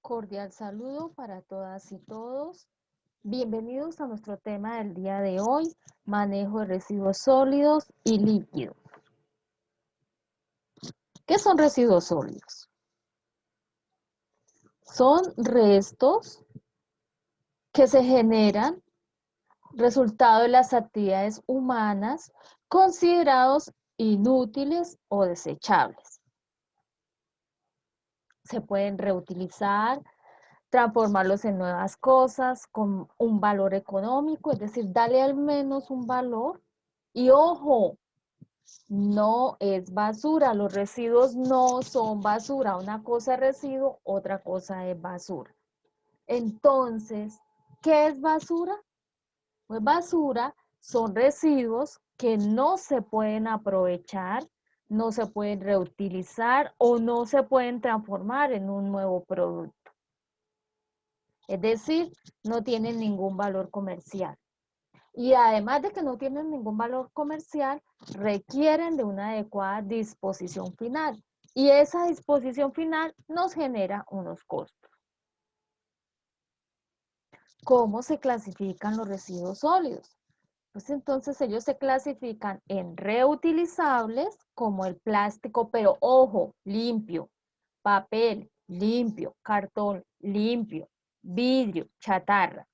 Cordial saludo para todas y todos. Bienvenidos a nuestro tema del día de hoy, manejo de residuos sólidos y líquidos. ¿Qué son residuos sólidos? Son restos que se generan resultado de las actividades humanas considerados inútiles o desechables. Se pueden reutilizar, transformarlos en nuevas cosas con un valor económico, es decir, darle al menos un valor. Y ojo, no es basura, los residuos no son basura, una cosa es residuo, otra cosa es basura. Entonces, ¿qué es basura? Pues basura son residuos que no se pueden aprovechar, no se pueden reutilizar o no se pueden transformar en un nuevo producto. Es decir, no tienen ningún valor comercial. Y además de que no tienen ningún valor comercial, requieren de una adecuada disposición final. Y esa disposición final nos genera unos costos. ¿Cómo se clasifican los residuos sólidos? Pues entonces ellos se clasifican en reutilizables como el plástico, pero ojo, limpio, papel, limpio, cartón, limpio, vidrio, chatarra.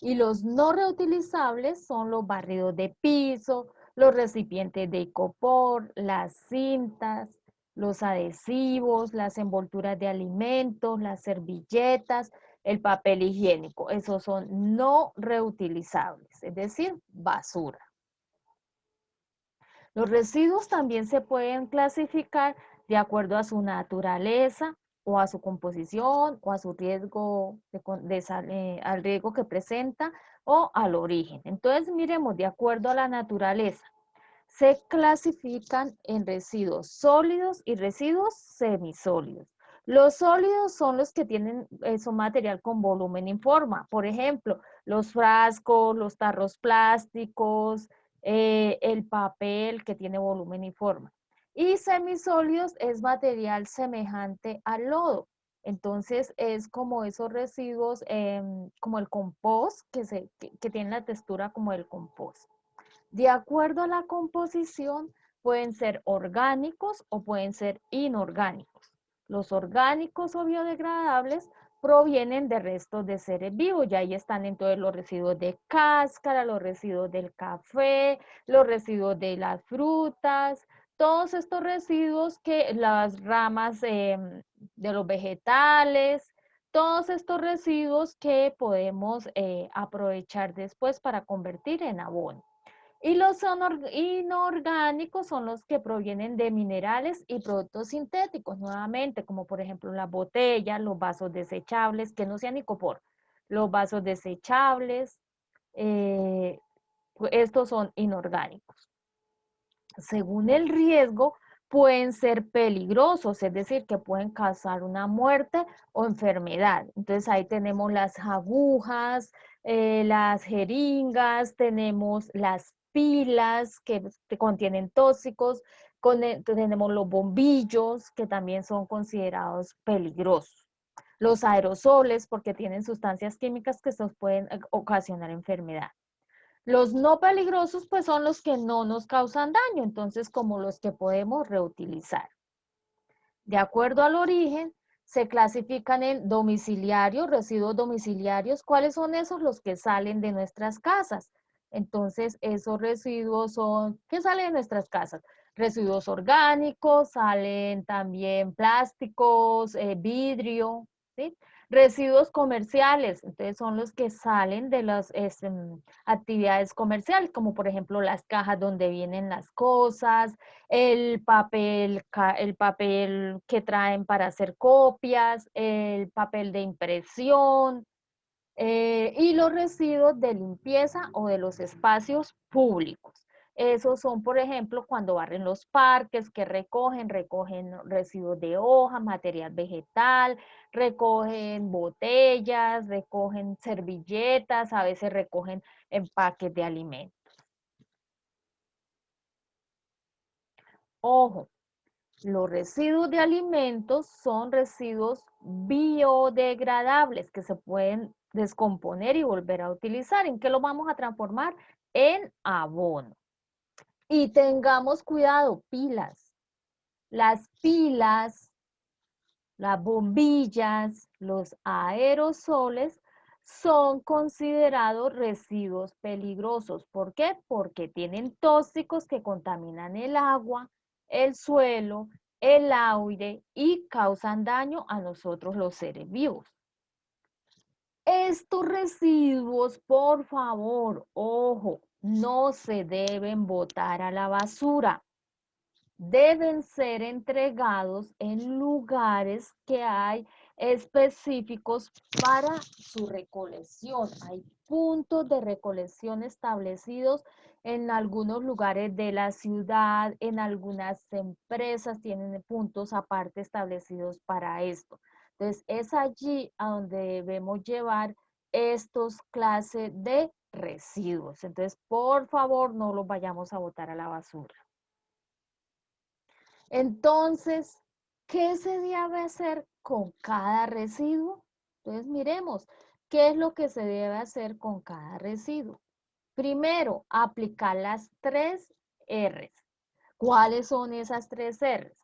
Y los no reutilizables son los barridos de piso, los recipientes de icopor, las cintas, los adhesivos, las envolturas de alimentos, las servilletas, el papel higiénico. Esos son no reutilizables, es decir, basura. Los residuos también se pueden clasificar de acuerdo a su naturaleza o a su composición o a su riesgo al riesgo que presenta o al origen. Entonces, miremos, de acuerdo a la naturaleza, se clasifican en residuos sólidos y residuos semisólidos. Los sólidos son los que tienen, son material con volumen y forma. Por ejemplo, los frascos, los tarros plásticos, el papel que tiene volumen y forma. Y semisólidos es material semejante al lodo. Entonces es como esos residuos, como el compost, que tienen la textura como el compost. De acuerdo a la composición, pueden ser orgánicos o pueden ser inorgánicos. Los orgánicos o biodegradables provienen de restos de seres vivos, y ahí están entonces los residuos de cáscara, los residuos del café, los residuos de las frutas, todos estos residuos que las ramas de los vegetales, todos estos residuos que podemos aprovechar después para convertir en abono. Y los inorgánicos son los que provienen de minerales y productos sintéticos, nuevamente, como por ejemplo las botellas, los vasos desechables, que no sean icopor, los vasos desechables, estos son inorgánicos. Según el riesgo, pueden ser peligrosos, es decir, que pueden causar una muerte o enfermedad. Entonces ahí tenemos las agujas, las jeringas, tenemos las pilas que contienen tóxicos, tenemos los bombillos que también son considerados peligrosos. Los aerosoles porque tienen sustancias químicas que nos pueden ocasionar enfermedad. Los no peligrosos pues son los que no nos causan daño, entonces como los que podemos reutilizar. De acuerdo al origen, se clasifican en domiciliarios, residuos domiciliarios. ¿Cuáles son esos? Los que salen de nuestras casas. Entonces, esos residuos son, ¿qué salen de nuestras casas? Residuos orgánicos, salen también plásticos, vidrio, ¿sí? Residuos comerciales, entonces son los que salen de las actividades comerciales, como por ejemplo las cajas donde vienen las cosas, el papel que traen para hacer copias, el papel de impresión, y los residuos de limpieza o de los espacios públicos. Esos son, por ejemplo, cuando barren los parques, que recogen residuos de hoja, material vegetal, recogen botellas, recogen servilletas, a veces recogen empaques de alimentos. Ojo, Los residuos de alimentos son residuos biodegradables que se pueden descomponer y volver a utilizar. ¿En qué lo vamos a transformar? En abono. Y tengamos cuidado, pilas. Las pilas, las bombillas, los aerosoles son considerados residuos peligrosos. ¿Por qué? Porque tienen tóxicos que contaminan el agua, el suelo, el aire y causan daño a nosotros los seres vivos. Estos residuos, por favor, ojo, no se deben botar a la basura. Deben ser entregados en lugares que hay específicos para su recolección. Hay puntos de recolección establecidos en algunos lugares de la ciudad, en algunas empresas tienen puntos aparte establecidos para esto. Entonces, es allí a donde debemos llevar estos clases de residuos. Entonces, por favor, no los vayamos a botar a la basura. Entonces, ¿qué se debe hacer con cada residuo? Entonces, miremos, ¿qué es lo que se debe hacer con cada residuo? Primero, aplicar las 3 R's. ¿Cuáles son esas 3 R's?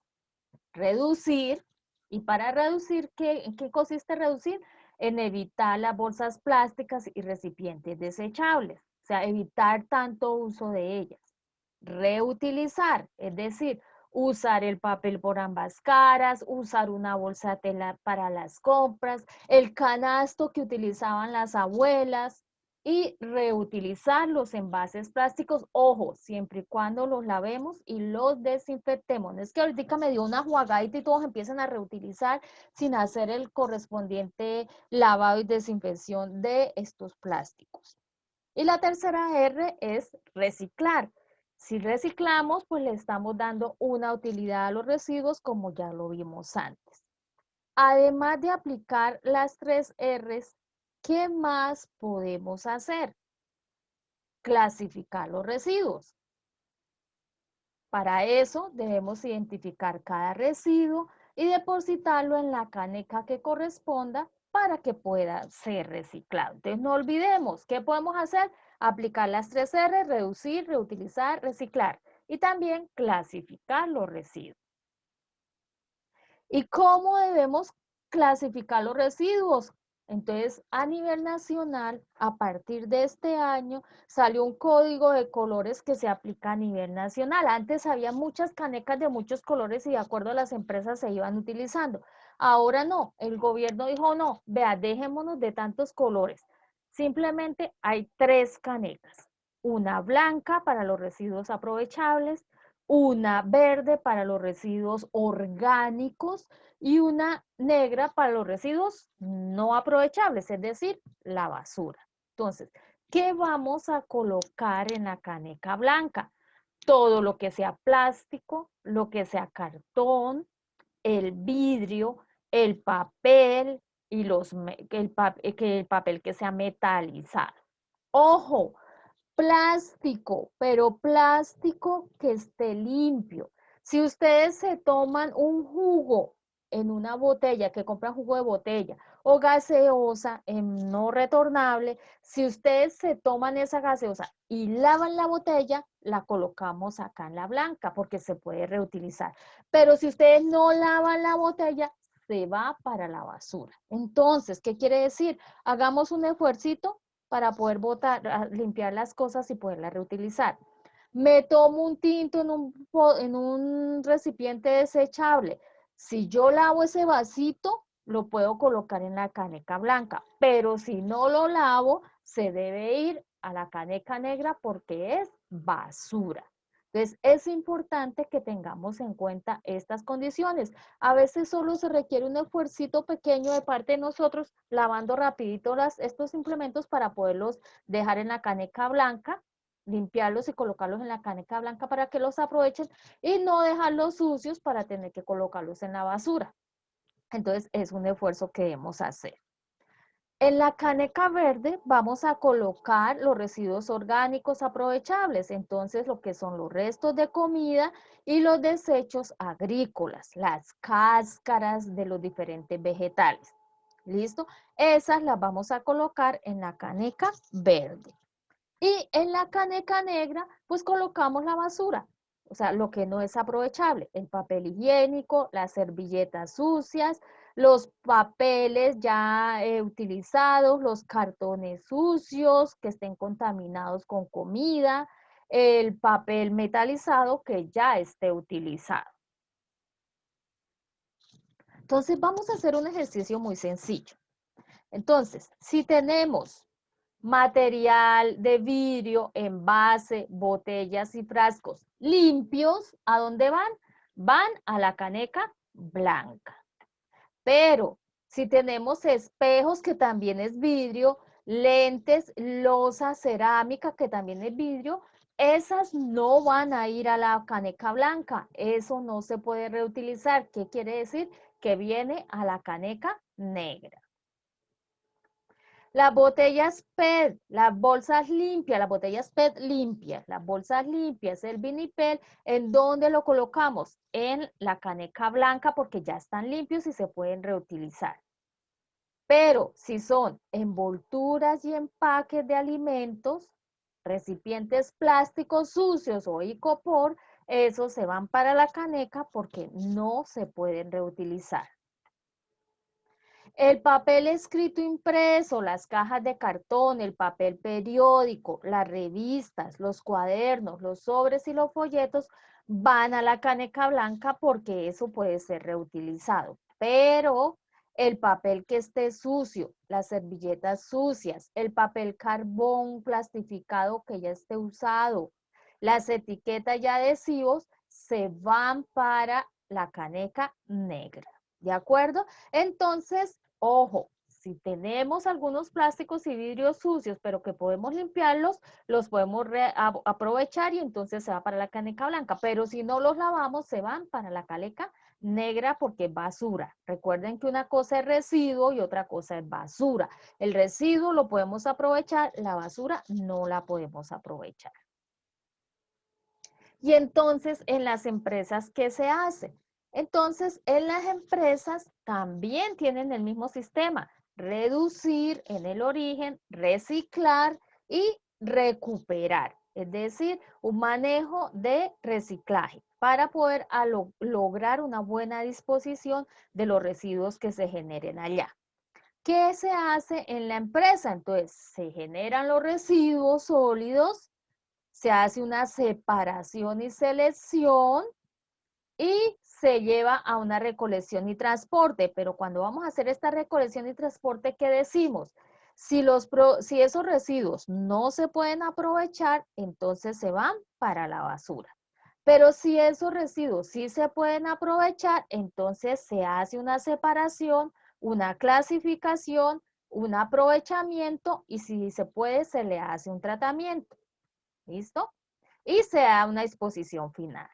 Reducir. Y para reducir, ¿en qué consiste reducir? En evitar las bolsas plásticas y recipientes desechables. O sea, evitar tanto uso de ellas. Reutilizar, es decir, usar el papel por ambas caras, usar una bolsa de tela para las compras, el canasto que utilizaban las abuelas y reutilizar los envases plásticos, ojo, siempre y cuando los lavemos y los desinfectemos. No es que ahorita me dio una jugadita y todos empiezan a reutilizar sin hacer el correspondiente lavado y desinfección de estos plásticos. Y la tercera R es reciclar. Si reciclamos, pues le estamos dando una utilidad a los residuos como ya lo vimos antes. Además de aplicar las 3 R's, ¿qué más podemos hacer? Clasificar los residuos. Para eso debemos identificar cada residuo y depositarlo en la caneca que corresponda para que pueda ser reciclado. Entonces no olvidemos, ¿qué podemos hacer? Aplicar las 3 R, reducir, reutilizar, reciclar y también clasificar los residuos. ¿Y cómo debemos clasificar los residuos? Entonces, a nivel nacional, a partir de este año, salió un código de colores que se aplica a nivel nacional. Antes había muchas canecas de muchos colores y de acuerdo a las empresas se iban utilizando. Ahora no, el gobierno dijo no, vea, dejémonos de tantos colores. Simplemente hay 3 canecas. Una blanca para los residuos aprovechables, una verde para los residuos orgánicos y una negra para los residuos no aprovechables, es decir, la basura. Entonces, ¿qué vamos a colocar en la caneca blanca? Todo lo que sea plástico, lo que sea cartón, el vidrio, el papel y el papel que sea metalizado. Ojo, plástico, pero plástico que esté limpio. Si ustedes se toman un jugo en una botella, que compran jugo de botella o gaseosa en no retornable, si ustedes se toman esa gaseosa y lavan la botella, la colocamos acá en la blanca porque se puede reutilizar. Pero si ustedes no lavan la botella, se va para la basura. Entonces, ¿qué quiere decir? Hagamos un esfuercito para poder botar, limpiar las cosas y poderlas reutilizar. Me tomo un tinto en un recipiente desechable. Si yo lavo ese vasito, lo puedo colocar en la caneca blanca, pero si no lo lavo, se debe ir a la caneca negra porque es basura. Entonces, es importante que tengamos en cuenta estas condiciones. A veces solo se requiere un esfuercito pequeño de parte de nosotros, lavando rapidito estos implementos para poderlos dejar en la caneca blanca, limpiarlos y colocarlos en la caneca blanca para que los aprovechen y no dejarlos sucios para tener que colocarlos en la basura. Entonces, es un esfuerzo que debemos hacer. En la caneca verde vamos a colocar los residuos orgánicos aprovechables, entonces lo que son los restos de comida y los desechos agrícolas, las cáscaras de los diferentes vegetales. ¿Listo? Esas las vamos a colocar en la caneca verde. Y en la caneca negra, pues colocamos la basura, o sea, lo que no es aprovechable, el papel higiénico, las servilletas sucias, los papeles ya utilizados, los cartones sucios que estén contaminados con comida, el papel metalizado que ya esté utilizado. Entonces, vamos a hacer un ejercicio muy sencillo. Entonces, si tenemos material de vidrio, envase, botellas y frascos limpios, ¿a dónde van? Van a la caneca blanca. Pero si tenemos espejos, que también es vidrio, lentes, losa, cerámica, que también es vidrio, esas no van a ir a la caneca blanca. Eso no se puede reutilizar. ¿Qué quiere decir? Que viene a la caneca negra. Las botellas PET, las botellas PET limpias, las bolsas limpias, el vinipel, ¿en dónde lo colocamos? En la caneca blanca porque ya están limpios y se pueden reutilizar. Pero si son envolturas y empaques de alimentos, recipientes plásticos sucios o icopor, esos se van para la caneca porque no se pueden reutilizar. El papel escrito impreso, las cajas de cartón, el papel periódico, las revistas, los cuadernos, los sobres y los folletos van a la caneca blanca porque eso puede ser reutilizado. Pero el papel que esté sucio, las servilletas sucias, el papel carbón plastificado que ya esté usado, las etiquetas y adhesivos se van para la caneca negra. ¿De acuerdo? Entonces, ojo, si tenemos algunos plásticos y vidrios sucios, pero que podemos limpiarlos, los podemos aprovechar y entonces se va para la caneca blanca. Pero si no los lavamos, se van para la caneca negra porque es basura. Recuerden que una cosa es residuo y otra cosa es basura. El residuo lo podemos aprovechar, la basura no la podemos aprovechar. Y entonces, en las empresas, ¿qué se hace? Entonces, en las empresas también tienen el mismo sistema, reducir en el origen, reciclar y recuperar, es decir, un manejo de reciclaje para poder lograr una buena disposición de los residuos que se generen allá. ¿Qué se hace en la empresa? Entonces, se generan los residuos sólidos, se hace una separación y selección y se lleva a una recolección y transporte. Pero cuando vamos a hacer esta recolección y transporte, ¿qué decimos? Si esos residuos no se pueden aprovechar, entonces se van para la basura. Pero si esos residuos sí se pueden aprovechar, entonces se hace una separación, una clasificación, un aprovechamiento y si se puede, se le hace un tratamiento. ¿Listo? Y se da una exposición final.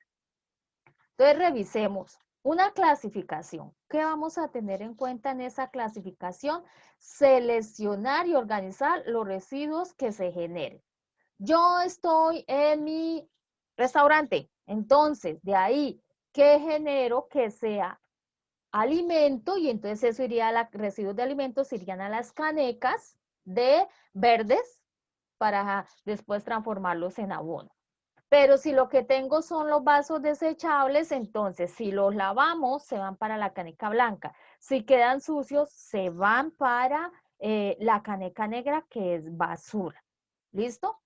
Entonces, revisemos una clasificación. ¿Qué vamos a tener en cuenta en esa clasificación? Seleccionar y organizar los residuos que se generen. Yo estoy en mi restaurante, entonces, de ahí, ¿qué genero que sea alimento? Y entonces eso iría a residuos de alimentos, irían a las canecas de verdes para después transformarlos en abono. Pero si lo que tengo son los vasos desechables, entonces si los lavamos, se van para la caneca blanca. Si quedan sucios, se van para la caneca negra, que es basura. ¿Listo?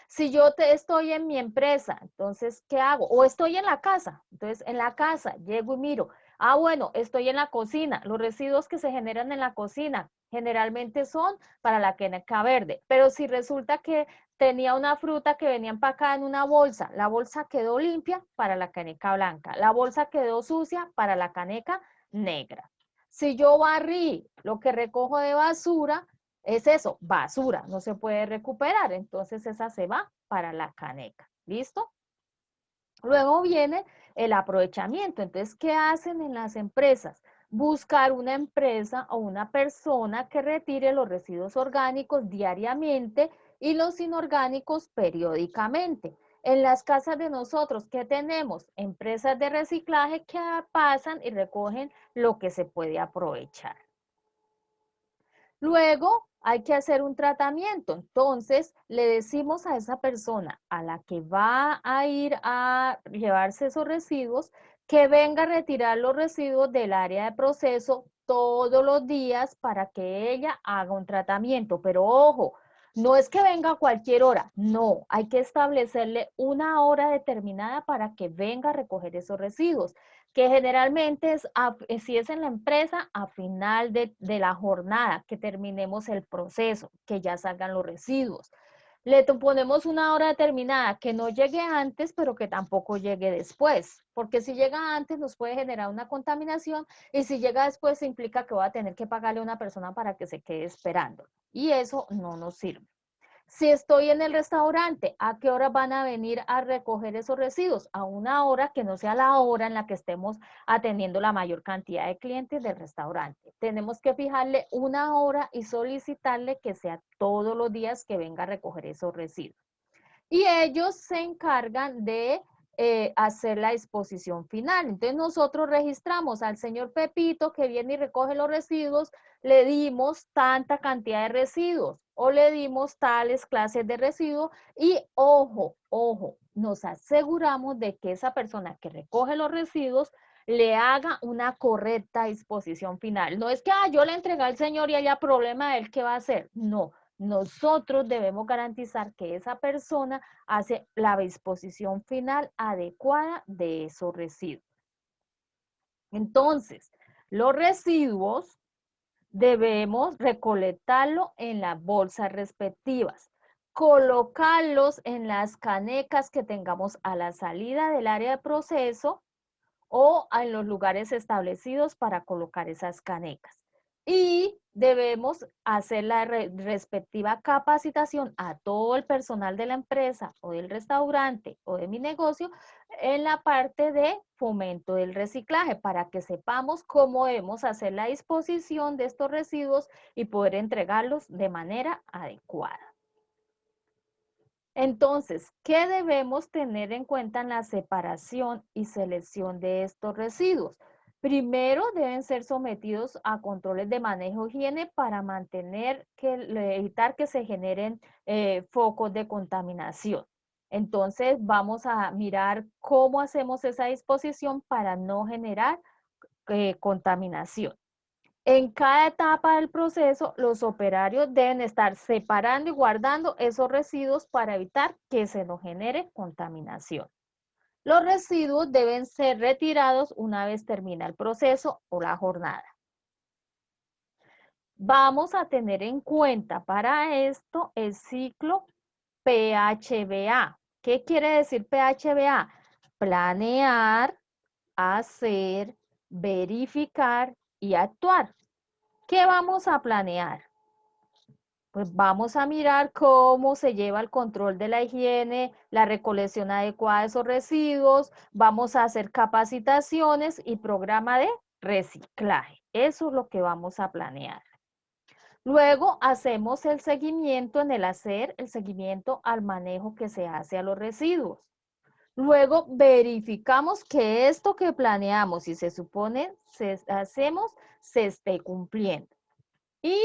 Si yo estoy en mi empresa, entonces, ¿qué hago? O estoy en la casa. Entonces, en la casa llego y miro. Ah, bueno, estoy en la cocina. Los residuos que se generan en la cocina generalmente son para la caneca verde. Pero si resulta que tenía una fruta que venía empacada en una bolsa, la bolsa quedó limpia para la caneca blanca. La bolsa quedó sucia para la caneca negra. Si yo barrí lo que recojo de basura, es eso, basura, no se puede recuperar, entonces esa se va para la caneca. ¿Listo? Luego viene el aprovechamiento. Entonces, ¿qué hacen en las empresas? buscar una empresa o una persona que retire los residuos orgánicos diariamente y los inorgánicos periódicamente. En las casas de nosotros, ¿qué tenemos? Empresas de reciclaje que pasan y recogen lo que se puede aprovechar. Luego hay que hacer un tratamiento. Entonces le decimos a esa persona a la que va a ir a llevarse esos residuos que venga a retirar los residuos del área de proceso todos los días para que ella haga un tratamiento. Pero ojo, no es que venga a cualquier hora, no, hay que establecerle una hora determinada para que venga a recoger esos residuos, que generalmente si es en la empresa, a final de la jornada, que terminemos el proceso, que ya salgan los residuos. Le ponemos una hora determinada, que no llegue antes, pero que tampoco llegue después, porque si llega antes nos puede generar una contaminación y si llega después implica que voy a tener que pagarle a una persona para que se quede esperando y eso no nos sirve. Si estoy en el restaurante, ¿a qué hora van a venir a recoger esos residuos? A una hora que no sea la hora en la que estemos atendiendo la mayor cantidad de clientes del restaurante. Tenemos que fijarle una hora y solicitarle que sea todos los días que venga a recoger esos residuos. Y ellos se encargan de hacer la disposición final. Entonces nosotros registramos al señor Pepito que viene y recoge los residuos, le dimos tanta cantidad de residuos o le dimos tales clases de residuos y ojo, ojo, nos aseguramos de que esa persona que recoge los residuos le haga una correcta disposición final. No es que yo le entregué al señor y haya problema de él, ¿qué va a hacer? No, nosotros debemos garantizar que esa persona hace la disposición final adecuada de esos residuos. Entonces, los residuos debemos recolectarlos en las bolsas respectivas, colocarlos en las canecas que tengamos a la salida del área de proceso o en los lugares establecidos para colocar esas canecas. Y debemos hacer la respectiva capacitación a todo el personal de la empresa o del restaurante o de mi negocio en la parte de fomento del reciclaje para que sepamos cómo debemos hacer la disposición de estos residuos y poder entregarlos de manera adecuada. Entonces, ¿qué debemos tener en cuenta en la separación y selección de estos residuos? Primero, deben ser sometidos a controles de manejo higiene para evitar que se generen focos de contaminación. Entonces, vamos a mirar cómo hacemos esa disposición para no generar contaminación. En cada etapa del proceso, los operarios deben estar separando y guardando esos residuos para evitar que se nos genere contaminación. Los residuos deben ser retirados una vez termina el proceso o la jornada. Vamos a tener en cuenta para esto el ciclo PHBA. ¿Qué quiere decir PHBA? Planear, hacer, verificar y actuar. ¿Qué vamos a planear? Pues vamos a mirar cómo se lleva el control de la higiene, la recolección adecuada de esos residuos, vamos a hacer capacitaciones y programa de reciclaje. Eso es lo que vamos a planear. Luego hacemos el seguimiento el seguimiento al manejo que se hace a los residuos. Luego verificamos que esto que planeamos y se supone hacemos se esté cumpliendo. Y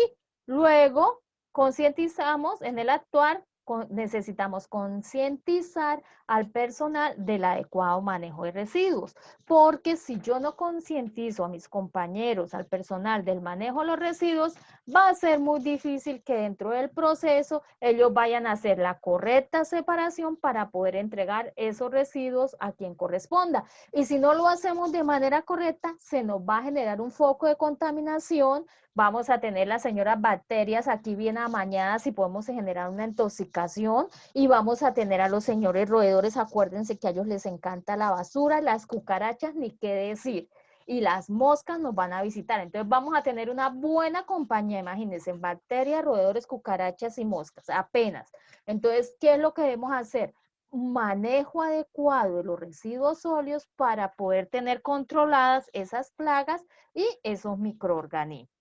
luego concientizamos en el actuar, necesitamos concientizar al personal del adecuado manejo de residuos, porque si yo no concientizo a mis compañeros, al personal del manejo de los residuos, va a ser muy difícil que dentro del proceso ellos vayan a hacer la correcta separación para poder entregar esos residuos a quien corresponda. Y si no lo hacemos de manera correcta, se nos va a generar un foco de contaminación, vamos a tener las señoras bacterias aquí bien amañadas y podemos generar una intoxicación y vamos a tener a los señores roedores, acuérdense que a ellos les encanta la basura, las cucarachas, ni qué decir. Y las moscas nos van a visitar. Entonces vamos a tener una buena compañía, imagínense, bacterias, roedores, cucarachas y moscas, apenas. Entonces, ¿qué es lo que debemos hacer? manejo adecuado de los residuos sólidos para poder tener controladas esas plagas y esos microorganismos.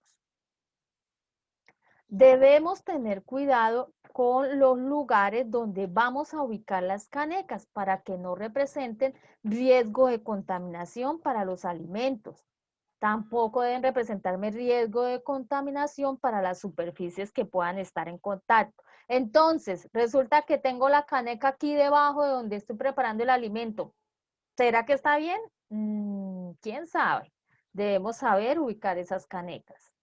Debemos tener cuidado con los lugares donde vamos a ubicar las canecas para que no representen riesgo de contaminación para los alimentos. Tampoco deben representarme riesgo de contaminación para las superficies que puedan estar en contacto. Entonces, resulta que tengo la caneca aquí debajo de donde estoy preparando el alimento. ¿Será que está bien? ¿Quién sabe? Debemos saber ubicar esas canecas.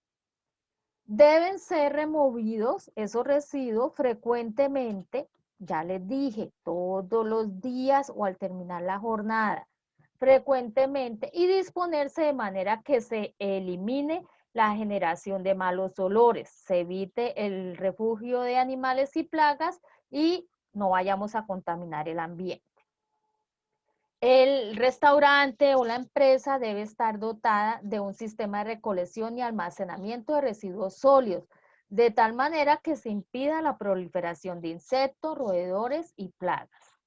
Deben ser removidos esos residuos frecuentemente, ya les dije, todos los días o al terminar la jornada, frecuentemente y disponerse de manera que se elimine la generación de malos olores, se evite el refugio de animales y plagas y no vayamos a contaminar el ambiente. El restaurante o la empresa debe estar dotada de un sistema de recolección y almacenamiento de residuos sólidos, de tal manera que se impida la proliferación de insectos, roedores y plagas.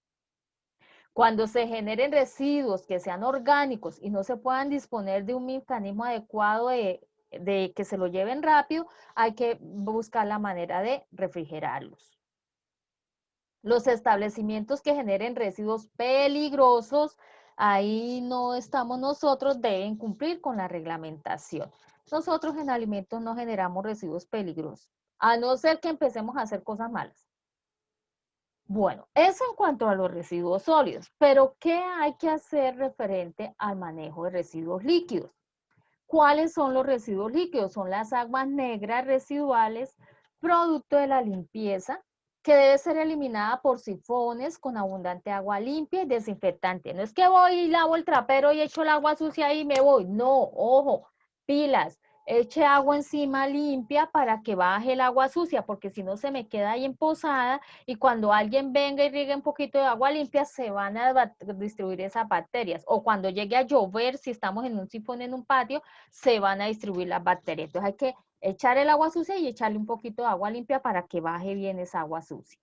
Cuando se generen residuos que sean orgánicos y no se puedan disponer de un mecanismo adecuado de que se lo lleven rápido, hay que buscar la manera de refrigerarlos. Los establecimientos que generen residuos peligrosos, ahí no estamos nosotros, deben cumplir con la reglamentación. Nosotros en alimentos no generamos residuos peligrosos, a no ser que empecemos a hacer cosas malas. Bueno, eso en cuanto a los residuos sólidos, pero ¿qué hay que hacer referente al manejo de residuos líquidos? ¿Cuáles son los residuos líquidos? Son las aguas negras residuales, producto de la limpieza, que debe ser eliminada por sifones con abundante agua limpia y desinfectante. No es que voy y lavo el trapero y echo el agua sucia y me voy. No, ojo, pilas. Eche agua encima limpia para que baje el agua sucia, porque si no se me queda ahí emposada y cuando alguien venga y riegue un poquito de agua limpia, se van a distribuir esas bacterias. O cuando llegue a llover, si estamos en un sifón en un patio, se van a distribuir las bacterias. Entonces hay que echar el agua sucia y echarle un poquito de agua limpia para que baje bien esa agua sucia.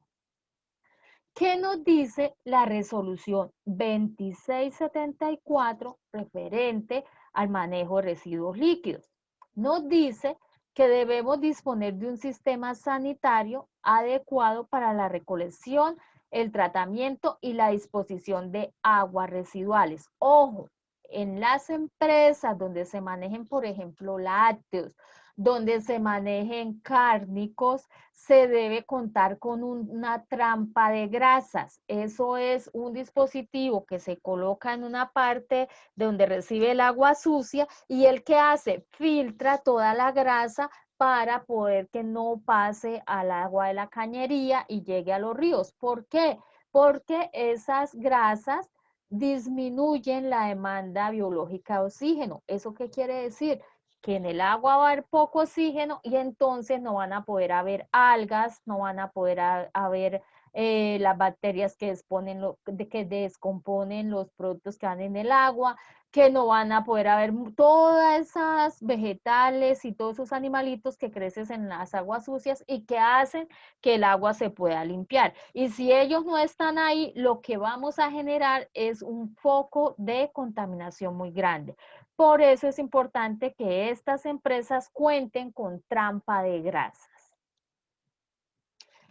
¿Qué nos dice la resolución 2674 referente al manejo de residuos líquidos? Nos dice que debemos disponer de un sistema sanitario adecuado para la recolección, el tratamiento y la disposición de aguas residuales. Ojo, en las empresas donde se manejen, por ejemplo, lácteos, donde se manejen cárnicos, se debe contar con una trampa de grasas. Eso es un dispositivo que se coloca en una parte de donde recibe el agua sucia y el que hace filtra toda la grasa para poder que no pase al agua de la cañería y llegue a los ríos. ¿Por qué? Porque esas grasas disminuyen la demanda biológica de oxígeno. ¿Eso qué quiere decir? Que en el agua va a haber poco oxígeno y entonces no van a poder haber algas, no van a poder haber las bacterias que, que descomponen los productos que van en el agua, que no van a poder haber todas esas vegetales y todos esos animalitos que crecen en las aguas sucias y que hacen que el agua se pueda limpiar. Y si ellos no están ahí, lo que vamos a generar es un foco de contaminación muy grande. Por eso es importante que estas empresas cuenten con trampa de grasas.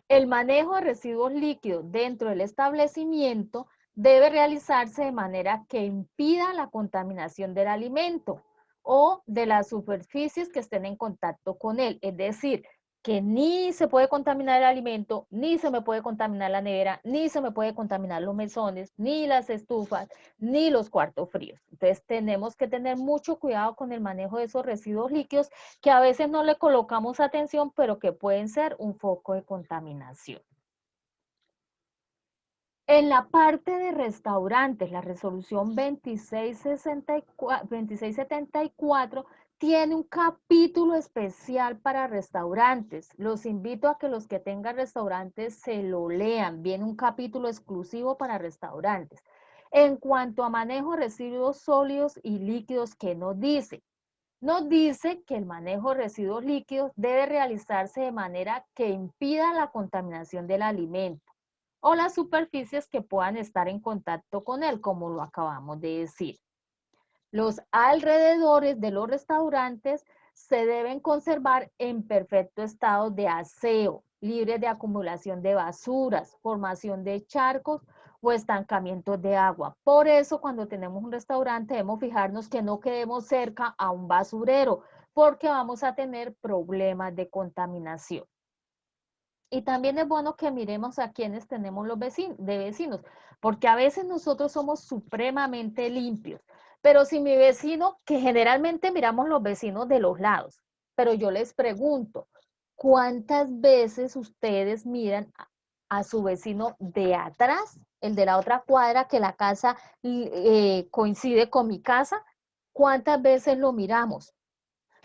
El manejo de residuos líquidos dentro del establecimiento debe realizarse de manera que impida la contaminación del alimento o de las superficies que estén en contacto con él. Es decir, que ni se puede contaminar el alimento, ni se me puede contaminar la nevera, ni se me puede contaminar los mesones, ni las estufas, ni los cuartos fríos. Entonces tenemos que tener mucho cuidado con el manejo de esos residuos líquidos que a veces no le colocamos atención, pero que pueden ser un foco de contaminación. En la parte de restaurantes, la resolución 2674 tiene un capítulo especial para restaurantes. Los invito a que los que tengan restaurantes se lo lean. Viene un capítulo exclusivo para restaurantes. En cuanto a manejo de residuos sólidos y líquidos, ¿qué nos dice? Nos dice que el manejo de residuos líquidos debe realizarse de manera que impida la contaminación del alimento. o las superficies que puedan estar en contacto con él, como lo acabamos de decir. Los alrededores de los restaurantes se deben conservar en perfecto estado de aseo, libres de acumulación de basuras, formación de charcos o estancamientos de agua. Por eso, cuando tenemos un restaurante, debemos fijarnos que no quedemos cerca a un basurero, porque vamos a tener problemas de contaminación. Y también es bueno que miremos a quienes tenemos los vecinos, porque a veces nosotros somos supremamente limpios, pero si mi vecino, que generalmente miramos los vecinos de los lados, pero yo les pregunto, ¿cuántas veces ustedes miran a su vecino de atrás, el de la otra cuadra, que la casa coincide con mi casa? ¿Cuántas veces lo miramos?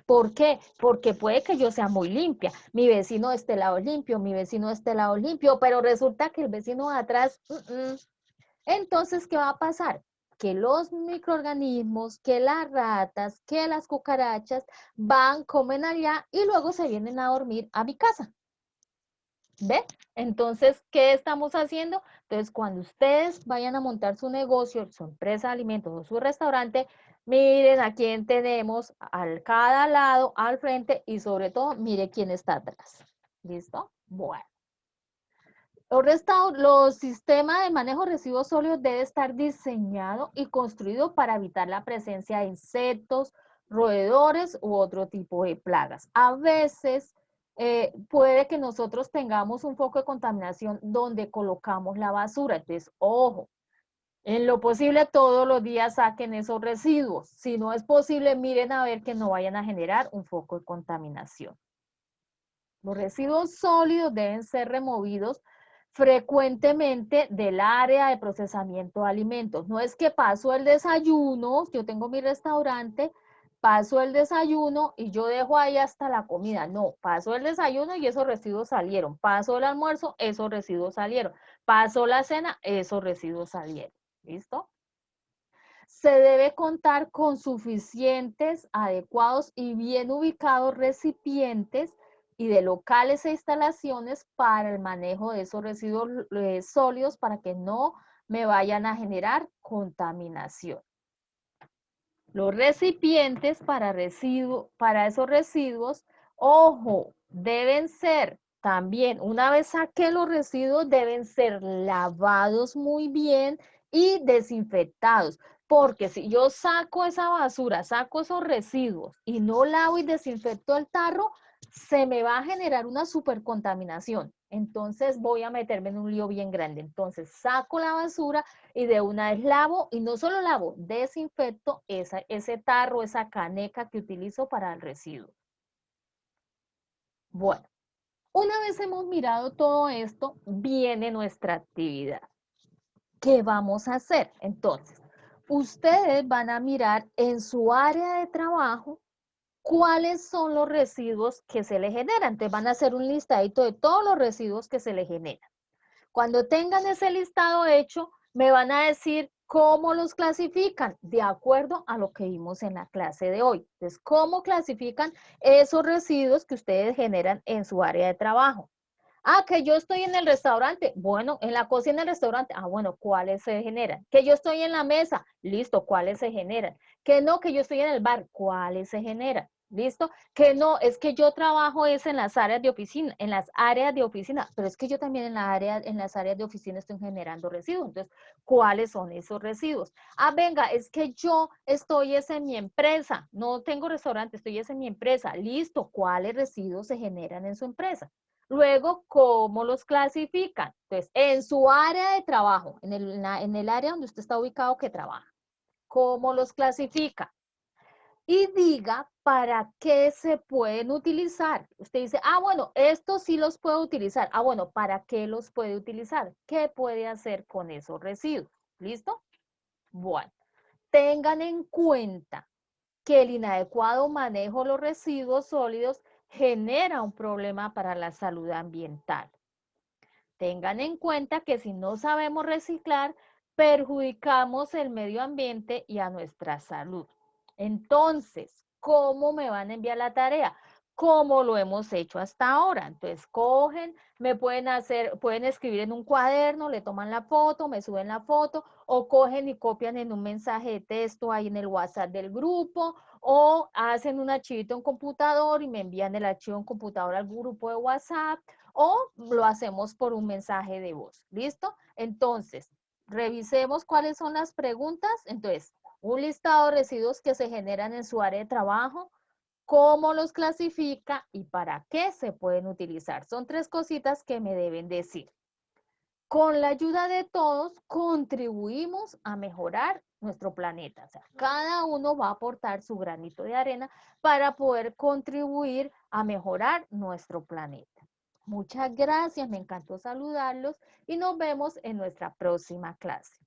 ¿Por qué? Porque puede que yo sea muy limpia, mi vecino de este lado es limpio, mi vecino de este lado es limpio, pero resulta que el vecino de atrás, entonces, ¿qué va a pasar? Que los microorganismos, que las ratas, que las cucarachas van, comen allá y luego se vienen a dormir a mi casa. ¿Ve? Entonces, ¿qué estamos haciendo? Entonces, cuando ustedes vayan a montar su negocio, su empresa de alimentos o su restaurante, miren a quién tenemos al cada lado, al frente y sobre todo, mire quién está atrás. ¿Listo? Bueno. Los sistemas de manejo de residuos sólidos debe estar diseñado y construido para evitar la presencia de insectos, roedores u otro tipo de plagas. A veces puede que nosotros tengamos un foco de contaminación donde colocamos la basura. Entonces, ojo, en lo posible todos los días saquen esos residuos. Si no es posible, miren a ver que no vayan a generar un foco de contaminación. Los residuos sólidos deben ser removidos frecuentemente del área de procesamiento de alimentos. No es que paso el desayuno, yo tengo mi restaurante, paso el desayuno y yo dejo ahí hasta la comida. No, paso el desayuno y esos residuos salieron. Paso el almuerzo, esos residuos salieron. Paso la cena, esos residuos salieron. ¿Listo? Se debe contar con suficientes, adecuados y bien ubicados recipientes y de locales e instalaciones para el manejo de esos residuos sólidos para que no me vayan a generar contaminación. Los recipientes para esos residuos, ojo, deben ser también, una vez saqué los residuos, deben ser lavados muy bien y desinfectados. Porque si yo saco esa basura, saco esos residuos y no lavo y desinfecto el tarro, se me va a generar una supercontaminación. Entonces voy a meterme en un lío bien grande. Entonces saco la basura y de una vez lavo, y no solo lavo, desinfecto ese tarro, esa caneca que utilizo para el residuo. Bueno, una vez hemos mirado todo esto, viene nuestra actividad. ¿Qué vamos a hacer? Entonces, ustedes van a mirar en su área de trabajo cuáles son los residuos que se le generan. Entonces van a hacer un listadito de todos los residuos que se le generan. Cuando tengan ese listado hecho, me van a decir cómo los clasifican de acuerdo a lo que vimos en la clase de hoy. Entonces, ¿cómo clasifican esos residuos que ustedes generan en su área de trabajo? Ah, que yo estoy en el restaurante. Bueno, en la cocina del restaurante. Ah, bueno, ¿cuáles se generan? Que yo estoy en la mesa. Listo, ¿cuáles se generan? Que no, que yo estoy en el bar. ¿Cuáles se generan? ¿Listo? Que no, es que yo trabajo es en las áreas de oficina, en las áreas de oficina, pero es que yo también en las áreas de oficina estoy generando residuos. Entonces, ¿cuáles son esos residuos? Ah, venga, es que yo estoy es en mi empresa, no tengo restaurante, estoy es en mi empresa. Listo, ¿cuáles residuos se generan en su empresa? Luego, ¿cómo los clasifican? Entonces, en su área de trabajo, en el área donde usted está ubicado que trabaja, ¿cómo los clasifica? Y diga para qué se pueden utilizar. Usted dice, ah, bueno, estos sí los puedo utilizar. Ah, bueno, ¿para qué los puede utilizar? ¿Qué puede hacer con esos residuos? ¿Listo? Bueno, tengan en cuenta que el inadecuado manejo de los residuos sólidos genera un problema para la salud ambiental. Tengan en cuenta que si no sabemos reciclar, perjudicamos el medio ambiente y a nuestra salud. Entonces, ¿cómo me van a enviar la tarea? como lo hemos hecho hasta ahora. Entonces, cogen, pueden escribir en un cuaderno, le toman la foto, me suben la foto, o cogen y copian en un mensaje de texto ahí en el WhatsApp del grupo, o hacen un archivito en computador y me envían el archivo en computador al grupo de WhatsApp, o lo hacemos por un mensaje de voz. ¿Listo? Entonces, revisemos cuáles son las preguntas. Entonces, un listado de residuos que se generan en su área de trabajo, cómo los clasifica y para qué se pueden utilizar. Son tres cositas que me deben decir. Con la ayuda de todos contribuimos a mejorar nuestro planeta. O sea, cada uno va a aportar su granito de arena para poder contribuir a mejorar nuestro planeta. Muchas gracias, me encantó saludarlos y nos vemos en nuestra próxima clase.